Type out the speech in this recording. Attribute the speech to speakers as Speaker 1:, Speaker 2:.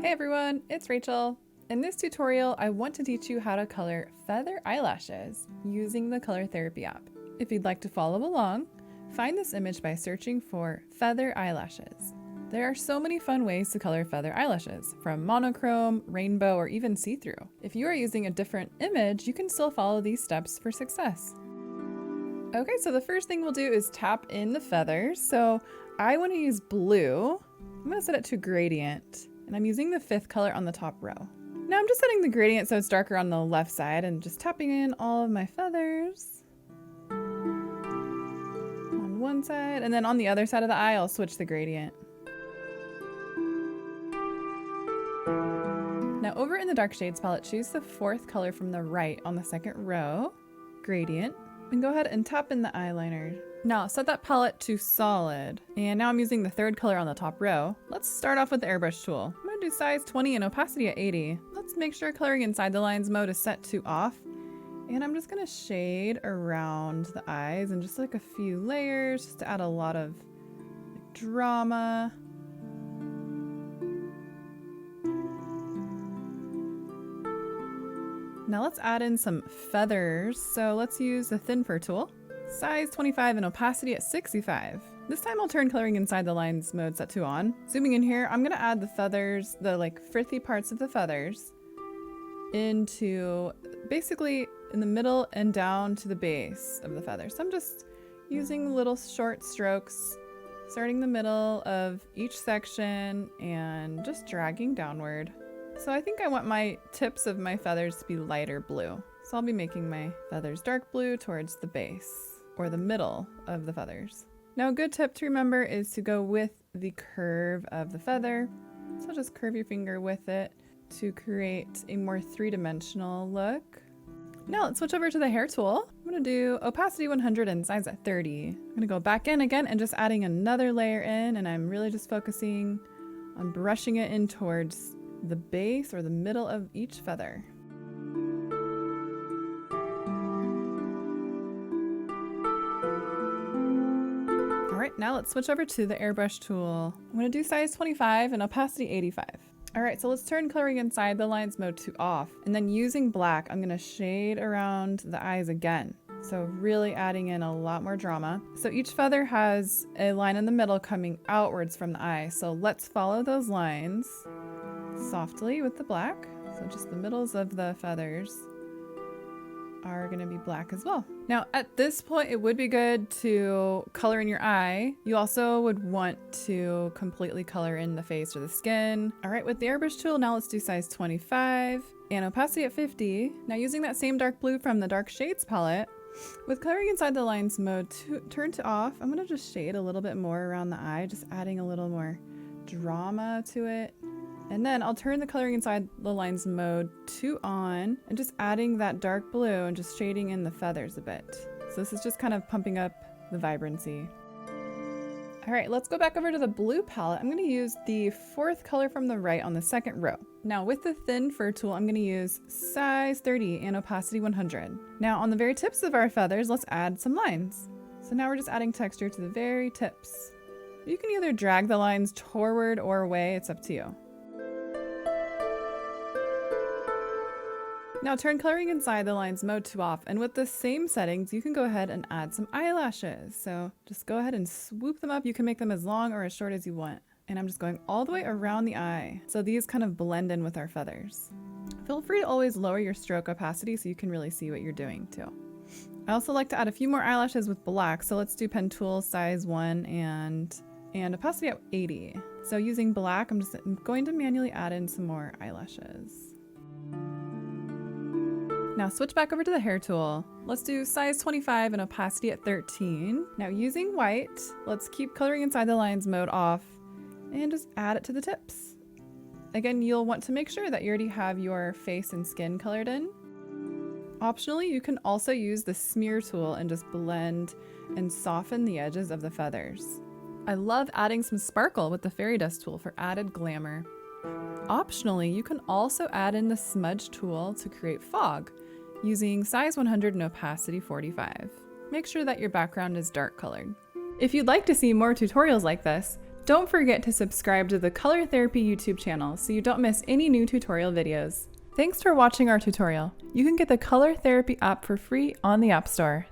Speaker 1: Hey everyone, it's Rachel. In this tutorial, I want to teach you how to color feather eyelashes using the Color Therapy app. If you'd like to follow along, find this image by searching for feather eyelashes. There are so many fun ways to color feather eyelashes, from monochrome, rainbow, or even see-through. If you are using a different image, you can still follow these steps for success. Okay, so the first thing we'll do is tap in the feathers. So I want to use blue. I'm going to set it to gradient, and I'm using the 5th color on the top row. Now I'm just setting the gradient so it's darker on the left side and just tapping in all of my feathers on one side, and then on the other side of the eye I'll switch the gradient. Now over in the dark shades palette, choose the 4th color from the right on the 2nd row, gradient, and go ahead and tap in the eyeliner. Now set that palette to solid, and now I'm using the 3rd color on the top row. Let's start off with the airbrush tool. I'm going to do size 20 and opacity at 80. Let's make sure coloring inside the lines mode is set to off, and I'm just going to shade around the eyes and just like a few layers just to add a lot of drama. Now let's add in some feathers. So let's use the thin fur tool. Size 25 and opacity at 65. This time I'll turn coloring inside the lines mode set to on. Zooming in here, I'm gonna add the feathers, the frithy parts of the feathers into basically in the middle and down to the base of the feathers. So I'm just using little short strokes, starting the middle of each section and just dragging downward. So I think I want my tips of my feathers to be lighter blue. So I'll be making my feathers dark blue towards the base or the middle of the feathers. Now a good tip to remember is to go with the curve of the feather. So just curve your finger with it to create a more three-dimensional look. Now let's switch over to the hair tool. I'm gonna do opacity 100 and size at 30. I'm gonna go back in again and just adding another layer in, and I'm really just focusing on brushing it in towards the base or the middle of each feather. All right, now let's switch over to the airbrush tool. I'm gonna do size 25 and opacity 85. All right, so let's turn coloring inside the lines mode to off, and then using black, I'm gonna shade around the eyes again. So really adding in a lot more drama. So each feather has a line in the middle coming outwards from the eye. So let's follow those lines softly with the black. So just the middles of the feathers are going to be black as well. Now at this point it would be good to color in your eye. You also would want to completely color in the face or the skin. All right, with the airbrush tool, now let's do size 25 and opacity at 50. Now using that same dark blue from the dark shades palette, with coloring inside the lines mode turn to off, I'm going to just shade a little bit more around the eye, just adding a little more drama to it. And then I'll turn the coloring inside the lines mode to on and just adding that dark blue and just shading in the feathers a bit. So this is just kind of pumping up the vibrancy. All right, let's go back over to the blue palette. I'm going to use the 4th color from the right on the 2nd row. Now with the thin fur tool, I'm going to use size 30 and opacity 100. Now on the very tips of our feathers, let's add some lines. So now we're just adding texture to the very tips. You can either drag the lines toward or away, it's up to you. Now turn coloring inside the lines mode to off, and with the same settings, you can go ahead and add some eyelashes. So just go ahead and swoop them up. You can make them as long or as short as you want. And I'm just going all the way around the eye. So these kind of blend in with our feathers. Feel free to always lower your stroke opacity so you can really see what you're doing too. I also like to add a few more eyelashes with black. So let's do pen tool size 1 and opacity at 80. So using black, I'm going to manually add in some more eyelashes. Now switch back over to the hair tool. Let's do size 25 and opacity at 13. Now using white, let's keep coloring inside the lines mode off and just add it to the tips. Again, you'll want to make sure that you already have your face and skin colored in. Optionally, you can also use the smear tool and just blend and soften the edges of the feathers. I love adding some sparkle with the fairy dust tool for added glamour. Optionally, you can also add in the smudge tool to create fog using size 100 and opacity 45. Make sure that your background is dark colored. If you'd like to see more tutorials like this, Don't forget to subscribe to the Color Therapy YouTube channel so you don't miss any new tutorial videos. Thanks for watching our tutorial. You can get the Color Therapy app for free on the App Store.